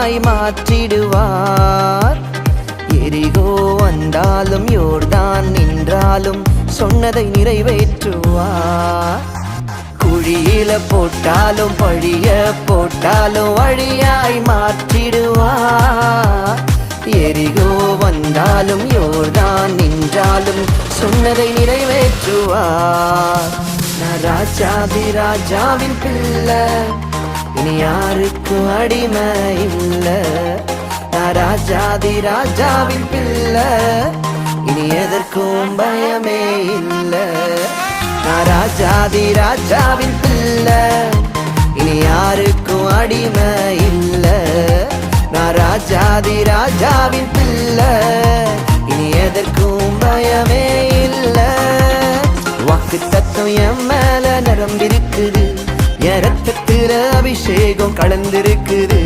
வழியாய் மாற்றிடுவார். எரிகோ வந்தாலும் யோர்தான் நின்றாலும் சொன்னதை நிறைவேற்றுவார். குழியில போட்டாலும் பழிய போட்டாலும் வழியாய் மாற்றிடுவார். எரிகோ வந்தாலும் யோர்தான் நின்றாலும் சொன்னதை நிறைவேற்றுவார். நான் ராஜாதி ராஜாவின் பிள்ளை, இனி யாருக்கும் அடிமை இல்ல. நான் ராஜாதி ராஜாவின் பிள்ளை, இனி எதற்கும் பயமே இல்ல. நான் ராஜாதி ராஜாவின் பிள்ளை, இனி யாருக்கும் அடிமை இல்ல. நான் ராஜாதி ராஜாவின் பிள்ளை, இனி எதற்கும் பயமே இல்ல. வாக்கு தத்துவம் என் மேல நிரம்பிருக்குது, என் ரத்தத்துல அபிஷேகம் கலந்திருக்குது.